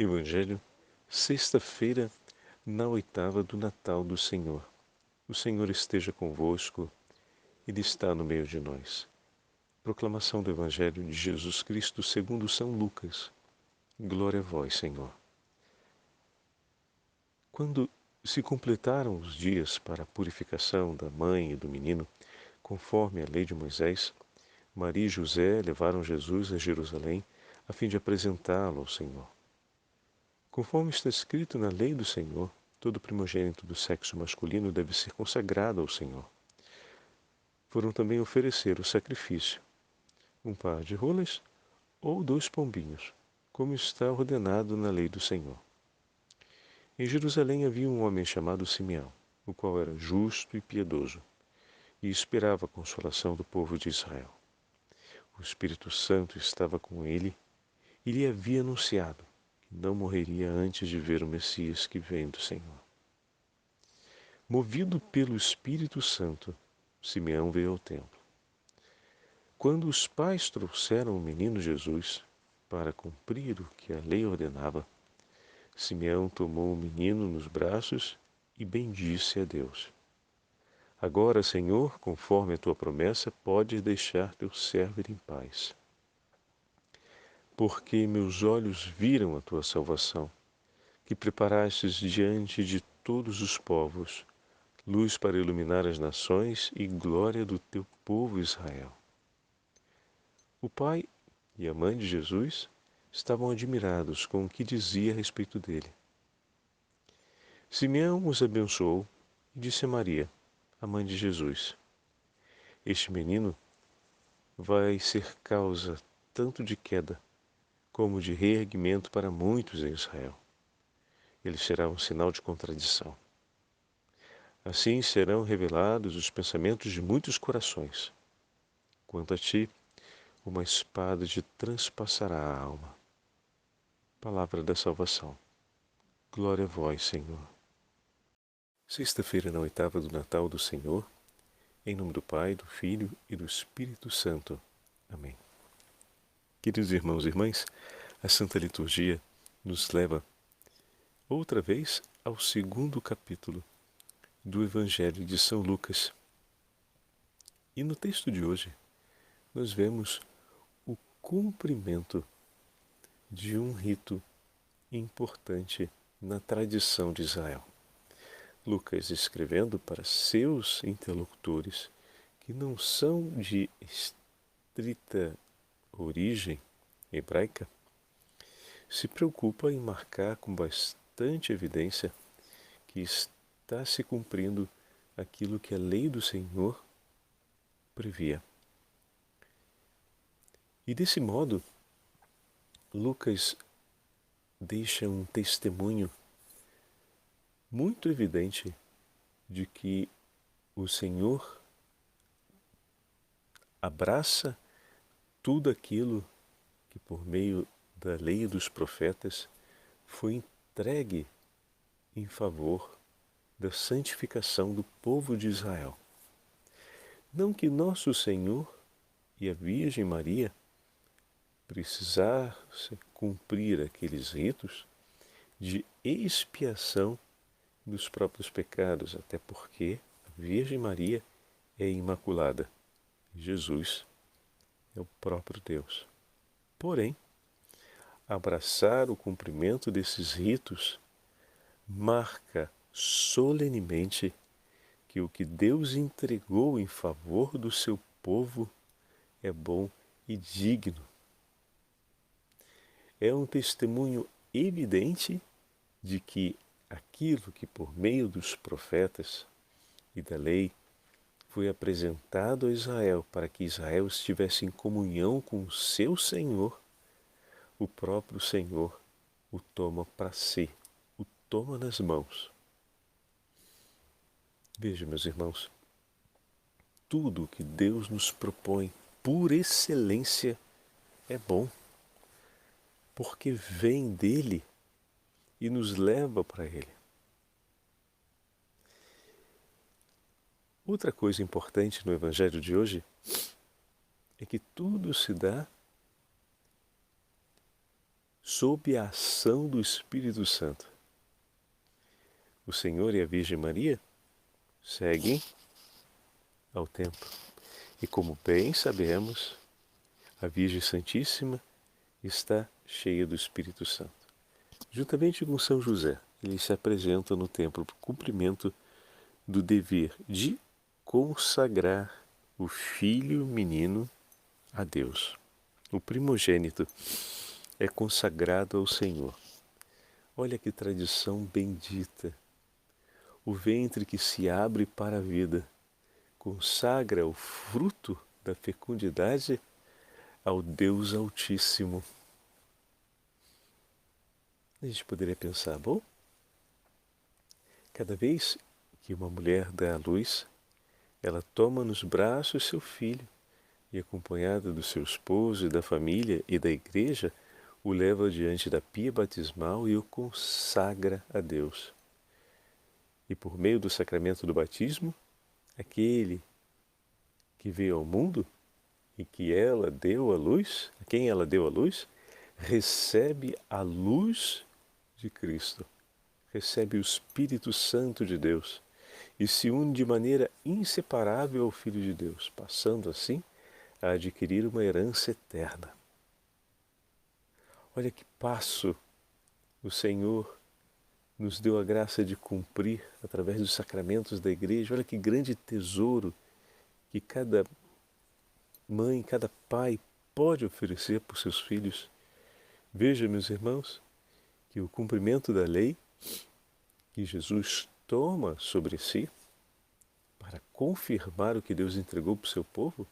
Evangelho, sexta-feira, na oitava do Natal do Senhor. O Senhor esteja convosco, Ele está no meio de nós. Proclamação do Evangelho de Jesus Cristo segundo São Lucas. Glória a vós, Senhor. Quando se completaram os dias para a purificação da mãe e do menino, conforme a lei de Moisés, Maria e José levaram Jesus a Jerusalém a fim de apresentá-lo ao Senhor. Conforme está escrito na lei do Senhor, todo primogênito do sexo masculino deve ser consagrado ao Senhor. Foram também oferecer o sacrifício, um par de rolas ou 2 pombinhos, como está ordenado na lei do Senhor. Em Jerusalém havia um homem chamado Simeão, o qual era justo e piedoso, e esperava a consolação do povo de Israel. O Espírito Santo estava com ele e lhe havia anunciado que não morreria antes de ver o Messias que vem do Senhor. Movido pelo Espírito Santo, Simeão veio ao templo. Quando os pais trouxeram o menino Jesus para cumprir o que a lei ordenava, Simeão tomou o menino nos braços e bendisse a Deus. Agora, Senhor, conforme a tua promessa, podes deixar teu servo ir em paz. Porque meus olhos viram a tua salvação, que preparastes diante de todos os povos, luz para iluminar as nações e glória do teu povo Israel. O pai e a mãe de Jesus estavam admirados com o que dizia a respeito dele. Simeão os abençoou e disse a Maria, a mãe de Jesus: Este menino vai ser causa tanto de queda como de reerguimento para muitos em Israel. Ele será um sinal de contradição. Assim serão revelados os pensamentos de muitos corações. Quanto a ti, uma espada te transpassará a alma. Palavra da salvação. Glória a vós, Senhor. Sexta-feira, na oitava do Natal do Senhor, em nome do Pai, do Filho e do Espírito Santo. Amém. Queridos irmãos e irmãs, a Santa Liturgia nos leva outra vez ao segundo capítulo do Evangelho de São Lucas. E no texto de hoje, nós vemos o cumprimento de um rito importante na tradição de Israel. Lucas escrevendo para seus interlocutores, que não são de estrita origem hebraica, se preocupa em marcar com bastante evidência que está se cumprindo aquilo que a lei do Senhor previa. E desse modo, Lucas deixa um testemunho muito evidente de que o Senhor abraça tudo aquilo que por meio da lei e dos profetas foi entregue em favor da santificação do povo de Israel. Não que nosso Senhor e a Virgem Maria precisassem cumprir aqueles ritos de expiação dos próprios pecados, até porque a Virgem Maria é imaculada. Jesus é o próprio Deus. Porém, abraçar o cumprimento desses ritos marca solenemente que o que Deus entregou em favor do seu povo é bom e digno. É um testemunho evidente de que aquilo que por meio dos profetas e da lei foi apresentado a Israel para que Israel estivesse em comunhão com o seu Senhor, o próprio Senhor o toma para si, o toma nas mãos. Veja, meus irmãos, tudo que Deus nos propõe, por excelência, é bom, porque vem dele e nos leva para ele. Outra coisa importante no Evangelho de hoje é que tudo se dá sob a ação do Espírito Santo. O Senhor e a Virgem Maria seguem ao templo. E como bem sabemos, a Virgem Santíssima está cheia do Espírito Santo. Juntamente com São José, ele se apresenta no templo para o cumprimento do dever de consagrar o filho menino a Deus. O primogênito é consagrado ao Senhor. Olha que tradição bendita! O ventre que se abre para a vida consagra o fruto da fecundidade ao Deus Altíssimo. A gente poderia pensar, bom, cada vez que uma mulher dá à luz, ela toma nos braços seu filho e, acompanhada do seu esposo e da família e da igreja, o leva diante da pia batismal e o consagra a Deus. E por meio do sacramento do batismo, aquele que veio ao mundo e que ela deu à luz, a quem ela deu à luz, recebe a luz de Cristo, recebe o Espírito Santo de Deus e se une de maneira inseparável ao Filho de Deus, passando assim a adquirir uma herança eterna. Olha que passo o Senhor nos deu a graça de cumprir através dos sacramentos da igreja. Olha que grande tesouro que cada mãe, cada pai pode oferecer por seus filhos. Veja, meus irmãos, que o cumprimento da lei que Jesus toma sobre si para confirmar o que Deus entregou para o seu povo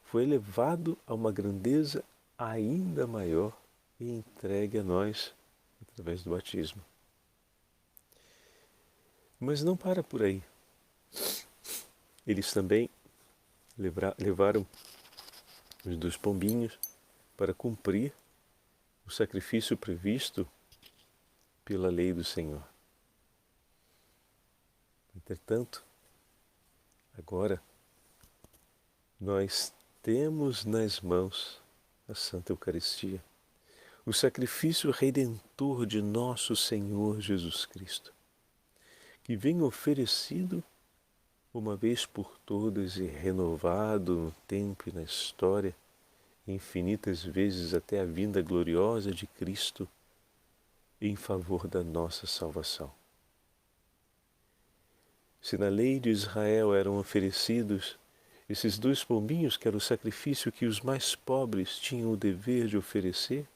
foi elevado a uma grandeza ainda maior e entregue a nós através do batismo. Mas não para por aí. Eles também levaram os 2 pombinhos para cumprir o sacrifício previsto pela lei do Senhor. Entretanto, agora nós temos nas mãos a Santa Eucaristia, o sacrifício redentor de nosso Senhor Jesus Cristo, que vem oferecido uma vez por todas e renovado no tempo e na história, infinitas vezes até a vinda gloriosa de Cristo em favor da nossa salvação. Se na lei de Israel eram oferecidos esses 2 pombinhos, que era o sacrifício que os mais pobres tinham o dever de oferecer,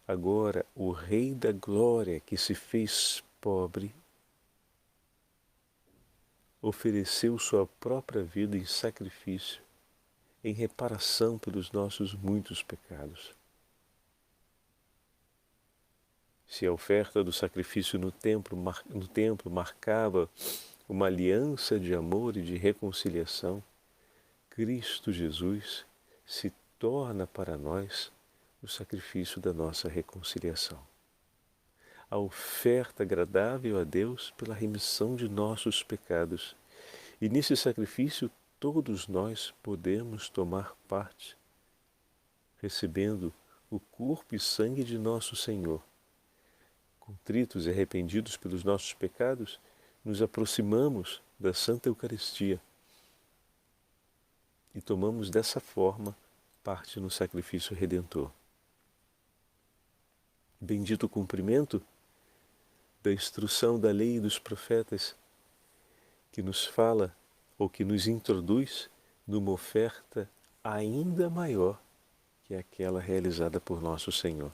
agora o Rei da Glória, que se fez pobre, ofereceu sua própria vida em sacrifício, em reparação pelos nossos muitos pecados. Se a oferta do sacrifício no templo marcava uma aliança de amor e de reconciliação, Cristo Jesus se torna para nós o sacrifício da nossa reconciliação. A oferta agradável a Deus pela remissão de nossos pecados. E nesse sacrifício todos nós podemos tomar parte, recebendo o corpo e sangue de nosso Senhor. Contritos e arrependidos pelos nossos pecados, nos aproximamos da Santa Eucaristia e tomamos dessa forma parte no sacrifício redentor. Bendito o cumprimento da instrução da lei e dos profetas, que nos fala ou que nos introduz numa oferta ainda maior que aquela realizada por nosso Senhor.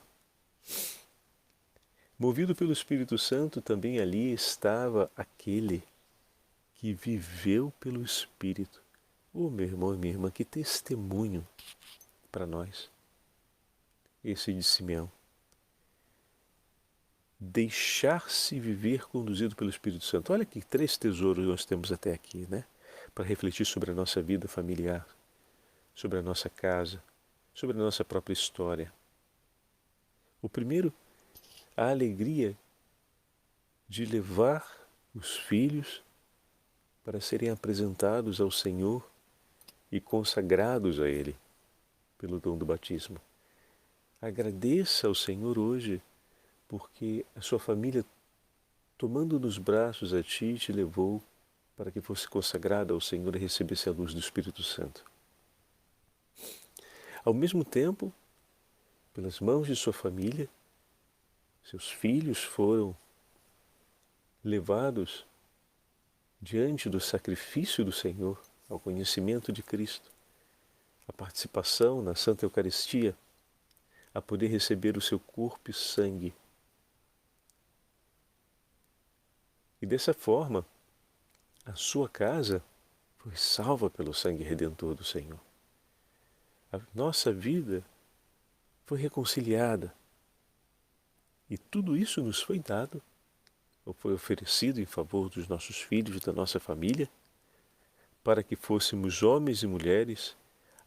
Movido pelo Espírito Santo, também ali estava aquele que viveu pelo Espírito. Meu irmão e minha irmã, que testemunho para nós esse de Simeão. Deixar-se viver conduzido pelo Espírito Santo. Olha que 3 tesouros nós temos até aqui, né? Para refletir sobre a nossa vida familiar, sobre a nossa casa, sobre a nossa própria história. O primeiro, a alegria de levar os filhos para serem apresentados ao Senhor e consagrados a Ele pelo dom do batismo. Agradeça ao Senhor hoje, porque a sua família, tomando nos braços a ti, te levou para que fosse consagrada ao Senhor e recebesse a luz do Espírito Santo. Ao mesmo tempo, pelas mãos de sua família, seus filhos foram levados diante do sacrifício do Senhor, ao conhecimento de Cristo, a participação na Santa Eucaristia, a poder receber o seu corpo e sangue. E dessa forma, a sua casa foi salva pelo sangue redentor do Senhor. A nossa vida foi reconciliada. E tudo isso nos foi dado, ou foi oferecido em favor dos nossos filhos, da nossa família, para que fôssemos homens e mulheres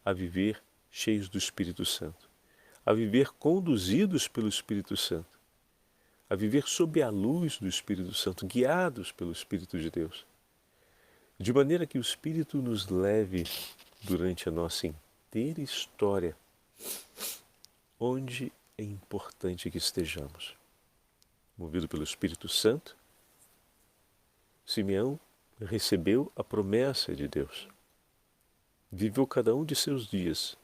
a viver cheios do Espírito Santo, a viver conduzidos pelo Espírito Santo, a viver sob a luz do Espírito Santo, guiados pelo Espírito de Deus, de maneira que o Espírito nos leve durante a nossa inteira história, onde é importante que estejamos. Movido pelo Espírito Santo, Simeão recebeu a promessa de Deus. Viveu cada um de seus dias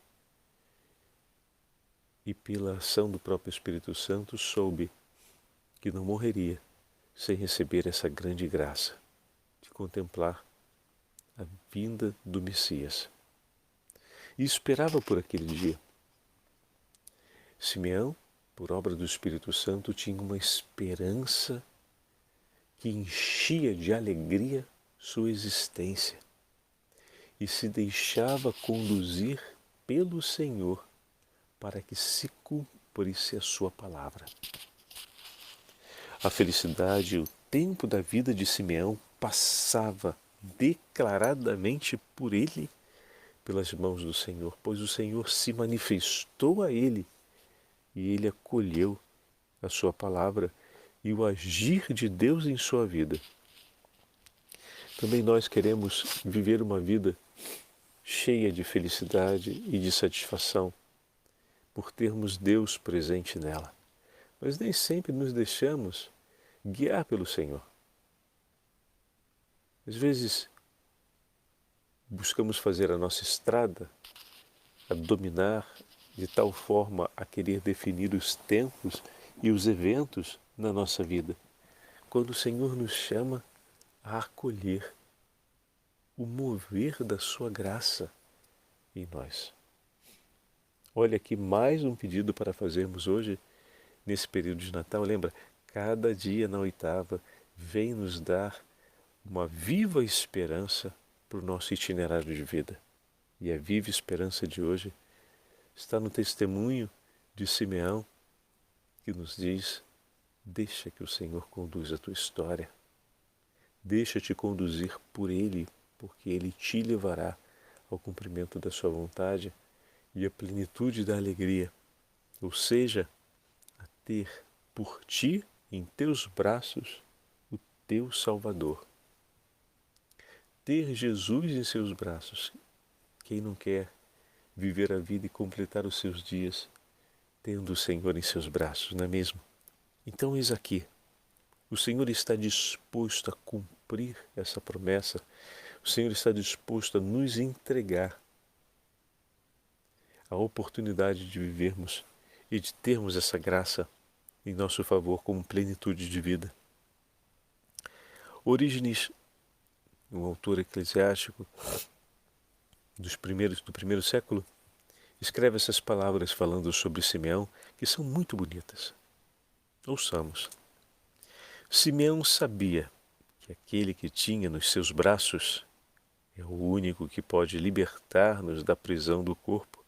e, pela ação do próprio Espírito Santo, soube que não morreria sem receber essa grande graça de contemplar a vinda do Messias. E esperava por aquele dia. Simeão, por obra do Espírito Santo, tinha uma esperança que enchia de alegria sua existência e se deixava conduzir pelo Senhor para que se cumprisse a sua palavra. A felicidade e o tempo da vida de Simeão passava declaradamente por ele, pelas mãos do Senhor, pois o Senhor se manifestou a ele e ele acolheu a sua palavra e o agir de Deus em sua vida. Também nós queremos viver uma vida cheia de felicidade e de satisfação por termos Deus presente nela. Mas nem sempre nos deixamos guiar pelo Senhor. Às vezes, buscamos fazer a nossa estrada, a dominar de tal forma a querer definir os tempos e os eventos na nossa vida, quando o Senhor nos chama a acolher o mover da sua graça em nós. Olha aqui mais um pedido para fazermos hoje, nesse período de Natal. Lembra, cada dia na oitava vem nos dar uma viva esperança para o nosso itinerário de vida. E a viva esperança de hoje está no testemunho de Simeão, que nos diz: deixa que o Senhor conduza a tua história. Deixa-te conduzir por Ele, porque Ele te levará ao cumprimento da sua vontade e à plenitude da alegria, ou seja, a ter por ti, em teus braços, o teu Salvador. Ter Jesus em seus braços. Quem não quer viver a vida e completar os seus dias tendo o Senhor em seus braços, não é mesmo? Então eis aqui, o Senhor está disposto a cumprir essa promessa, o Senhor está disposto a nos entregar a oportunidade de vivermos e de termos essa graça em nosso favor como plenitude de vida. Orígenes, um autor eclesiástico do primeiro século, escreve essas palavras falando sobre Simeão, que são muito bonitas. Ouçamos. Simeão sabia que aquele que tinha nos seus braços é o único que pode libertar-nos da prisão do corpo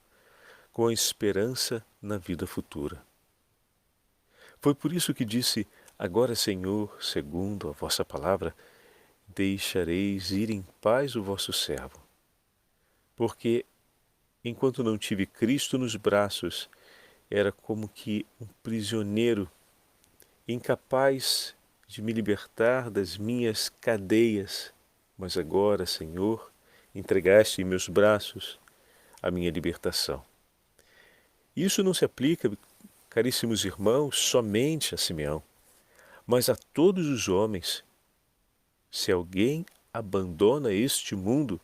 com a esperança na vida futura. Foi por isso que disse: agora, Senhor, segundo a vossa palavra, deixareis ir em paz o vosso servo. Porque, enquanto não tive Cristo nos braços, era como que um prisioneiro, incapaz de me libertar das minhas cadeias. Mas agora, Senhor, entregaste em meus braços a minha libertação. Isso não se aplica caríssimos irmãos, somente a Simeão, mas a todos os homens. Se alguém abandona este mundo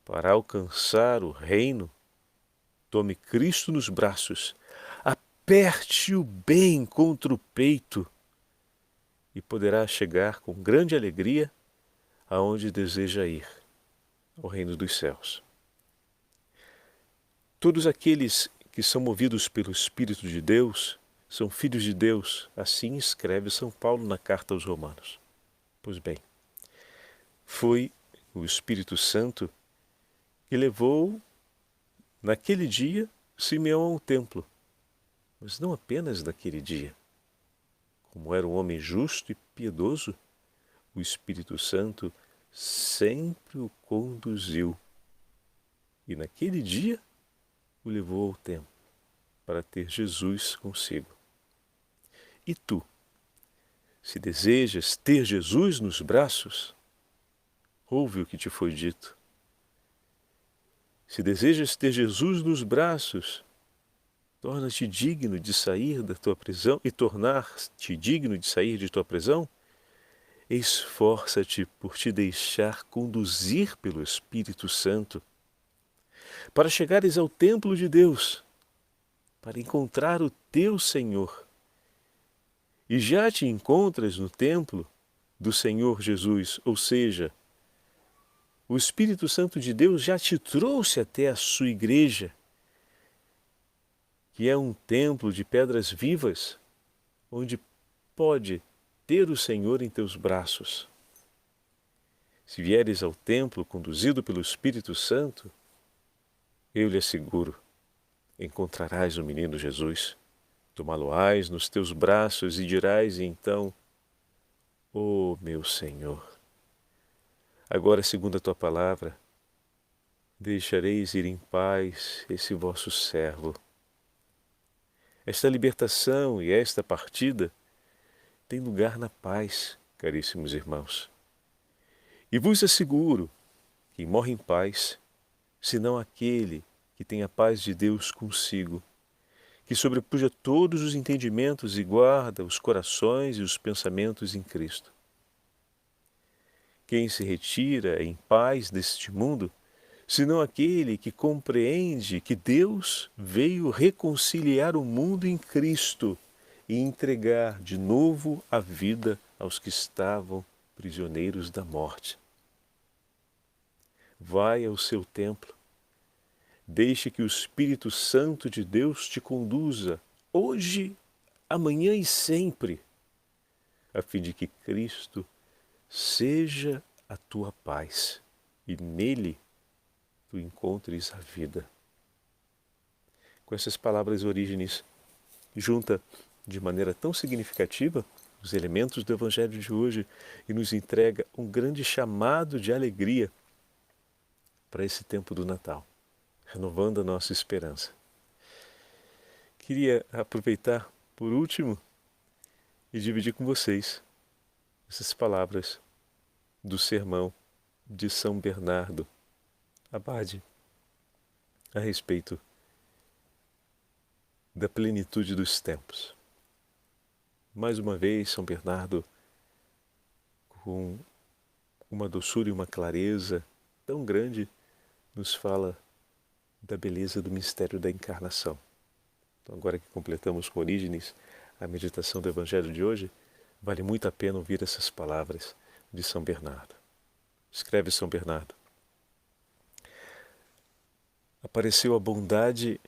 para alcançar o reino, tome Cristo nos braços, aperte-o bem contra o peito e poderá chegar com grande alegria aonde deseja ir, ao reino dos céus. Todos aqueles que são movidos pelo Espírito de Deus são filhos de Deus, assim escreve São Paulo na carta aos Romanos. Pois bem, foi o Espírito Santo que levou, naquele dia, Simeão ao templo. Mas não apenas naquele dia. Como era um homem justo e piedoso, o Espírito Santo sempre o conduziu. E naquele dia o levou ao templo para ter Jesus consigo. E tu, se desejas ter Jesus nos braços, ouve o que te foi dito. Se desejas ter Jesus nos braços, torna-te digno de sair da tua prisão e tornar-te digno de sair de tua prisão, esforça-te por te deixar conduzir pelo Espírito Santo, para chegares ao templo de Deus, para encontrar o teu Senhor. E já te encontras no templo do Senhor Jesus, ou seja, o Espírito Santo de Deus já te trouxe até a sua igreja, que é um templo de pedras vivas, onde pode ter o Senhor em teus braços. Se vieres ao templo conduzido pelo Espírito Santo, eu lhe asseguro, encontrarás o menino Jesus, tomá-lo-ás nos teus braços e dirás então, ó meu Senhor, agora segundo a tua palavra, deixareis ir em paz esse vosso servo. Esta libertação e esta partida tem lugar na paz, caríssimos irmãos. E vos asseguro, quem morre em paz, senão aquele que tem a paz de Deus consigo, que sobrepuja todos os entendimentos e guarda os corações e os pensamentos em Cristo. Quem se retira em paz deste mundo, senão aquele que compreende que Deus veio reconciliar o mundo em Cristo e entregar de novo a vida aos que estavam prisioneiros da morte. Vai ao seu templo, deixe que o Espírito Santo de Deus te conduza, hoje, amanhã e sempre, a fim de que Cristo seja a tua paz e nele tu encontres a vida. Com essas palavras, Orígenes junta de maneira tão significativa os elementos do Evangelho de hoje e nos entrega um grande chamado de alegria para esse tempo do Natal, renovando a nossa esperança. Queria aproveitar, por último, e dividir com vocês essas palavras do sermão de São Bernardo Abade a respeito da plenitude dos tempos. Mais uma vez, São Bernardo, com uma doçura e uma clareza tão grande, nos fala da beleza do mistério da encarnação. Então, agora que completamos com Orígenes a meditação do Evangelho de hoje, vale muito a pena ouvir essas palavras de São Bernardo. Escreve São Bernardo: apareceu a bondade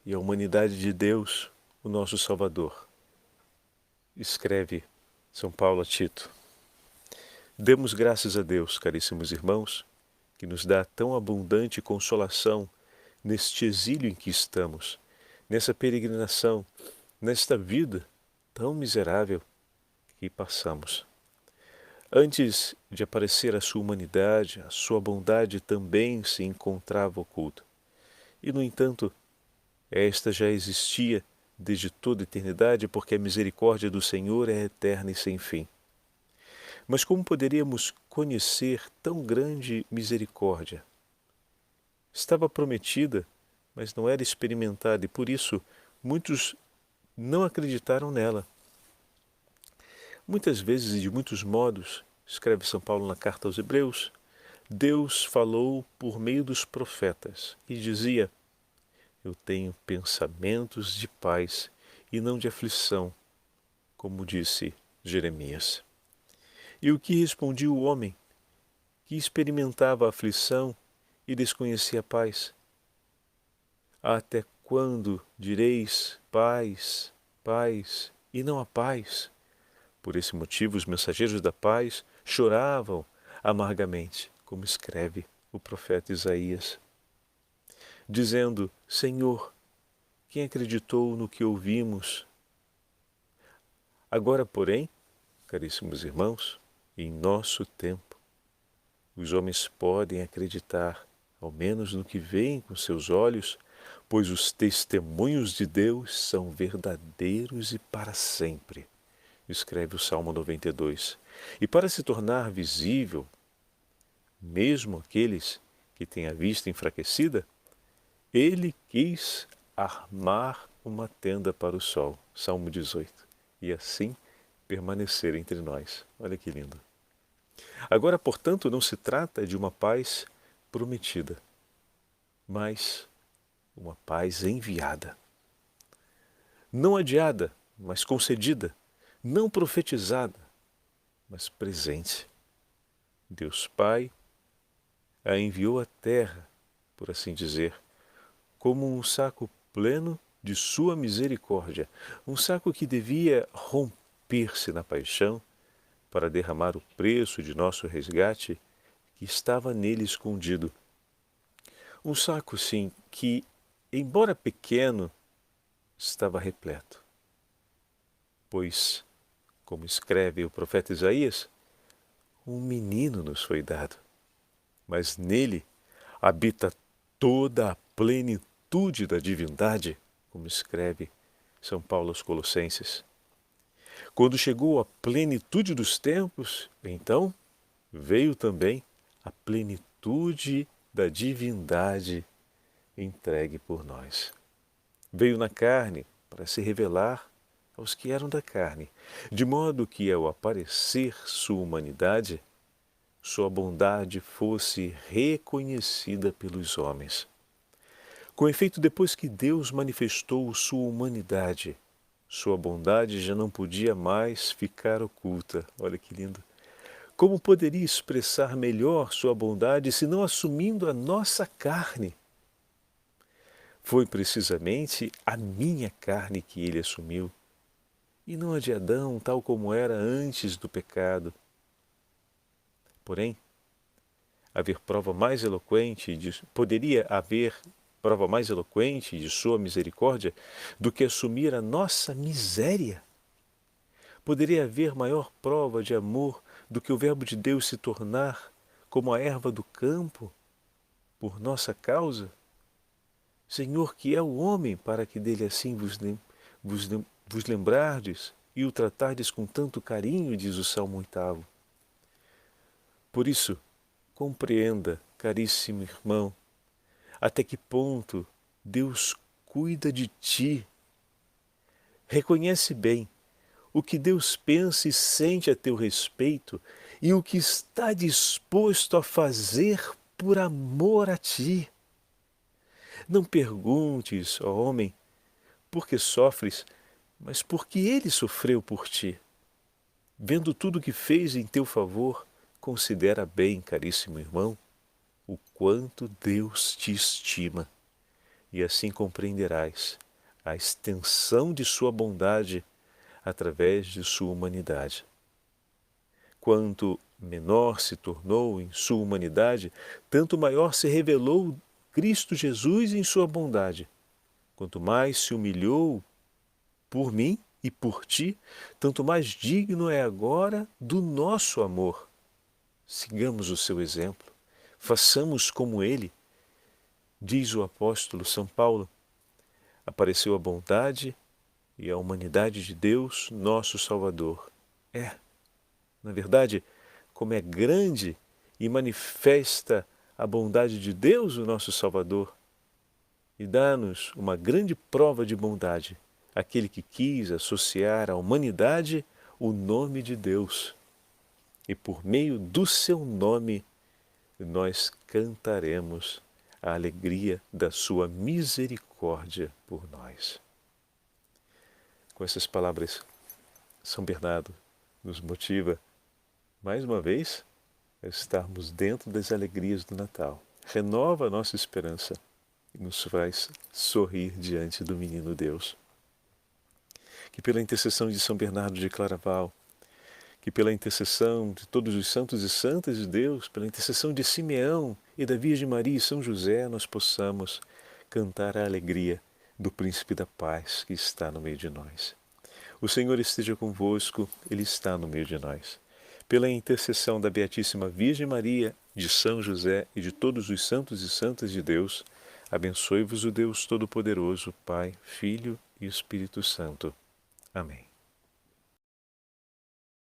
e a humanidade de Deus, o nosso Salvador. Escreve São Paulo a Tito: demos graças a Deus, caríssimos irmãos, que nos dá tão abundante consolação neste exílio em que estamos, nessa peregrinação, nesta vida tão miserável que passamos. Antes de aparecer a sua humanidade, a sua bondade também se encontrava oculta. E, no entanto, esta já existia desde toda a eternidade, porque a misericórdia do Senhor é eterna e sem fim. Mas como poderíamos conhecer tão grande misericórdia? Estava prometida, mas não era experimentada, e por isso muitos não acreditaram nela. Muitas vezes e de muitos modos, escreve São Paulo na carta aos Hebreus, Deus falou por meio dos profetas e dizia: eu tenho pensamentos de paz e não de aflição, como disse Jeremias. E o que respondia o homem que experimentava a aflição e desconhecia a paz? Até quando direis paz, paz, e não a paz? Por esse motivo, os mensageiros da paz choravam amargamente, como escreve o profeta Isaías, dizendo: Senhor, quem acreditou no que ouvimos? Agora, porém, caríssimos irmãos, em nosso tempo, os homens podem acreditar, ao menos no que veem com seus olhos, pois os testemunhos de Deus são verdadeiros e para sempre, escreve o Salmo 92. E para se tornar visível, mesmo aqueles que têm a vista enfraquecida, ele quis armar uma tenda para o sol, Salmo 18, e assim permanecer entre nós. Olha que lindo. Agora, portanto, não se trata de uma paz prometida, mas uma paz enviada. Não adiada, mas concedida. Não profetizada, mas presente. Deus Pai a enviou à terra, por assim dizer, como um saco pleno de sua misericórdia, um saco que devia romper-se na paixão para derramar o preço de nosso resgate que estava nele escondido. Um saco, sim, que, embora pequeno, estava repleto. Pois, como escreve o profeta Isaías, um menino nos foi dado, mas nele habita toda a plenitude da divindade, como escreve São Paulo aos Colossenses. Quando chegou a plenitude dos tempos, então veio também a plenitude da divindade entregue por nós. Veio na carne para se revelar aos que eram da carne, de modo que ao aparecer sua humanidade, sua bondade fosse reconhecida pelos homens. Com efeito, depois que Deus manifestou sua humanidade, sua bondade já não podia mais ficar oculta. Olha que lindo. Como poderia expressar melhor sua bondade se não assumindo a nossa carne? Foi precisamente a minha carne que ele assumiu, e não a de Adão, tal como era antes do pecado. Porém, poderia haver prova mais eloquente de sua misericórdia do que assumir a nossa miséria? Poderia haver maior prova de amor do que o Verbo de Deus se tornar como a erva do campo por nossa causa? Senhor, que é o homem para que dele assim vos lembrardes e o tratardes com tanto carinho, diz o Salmo 8º. Por isso, compreenda, caríssimo irmão, até que ponto Deus cuida de ti. Reconhece bem o que Deus pensa e sente a teu respeito e o que está disposto a fazer por amor a ti. Não perguntes, ó homem, por que sofres, mas porque ele sofreu por ti. Vendo tudo o que fez em teu favor, considera bem, caríssimo irmão, o quanto Deus te estima, e assim compreenderás a extensão de sua bondade através de sua humanidade. Quanto menor se tornou em sua humanidade, tanto maior se revelou Cristo Jesus em sua bondade. Quanto mais se humilhou por mim e por ti, tanto mais digno é agora do nosso amor. Sigamos o seu exemplo, façamos como ele. Diz o apóstolo São Paulo: apareceu a bondade e a humanidade de Deus, nosso Salvador. Na verdade, como é grande e manifesta a bondade de Deus, o nosso Salvador, e dá-nos uma grande prova de bondade aquele que quis associar à humanidade o nome de Deus. E por meio do seu nome, nós cantaremos a alegria da sua misericórdia por nós. Com essas palavras, São Bernardo nos motiva, mais uma vez, a estarmos dentro das alegrias do Natal. Renova a nossa esperança e nos faz sorrir diante do menino Deus. Que pela intercessão de São Bernardo de Claraval, que pela intercessão de todos os santos e santas de Deus, pela intercessão de Simeão e da Virgem Maria e São José, nós possamos cantar a alegria do Príncipe da Paz que está no meio de nós. O Senhor esteja convosco, Ele está no meio de nós. Pela intercessão da Beatíssima Virgem Maria, de São José e de todos os santos e santas de Deus, abençoe-vos o Deus Todo-Poderoso, Pai, Filho e Espírito Santo. Amém.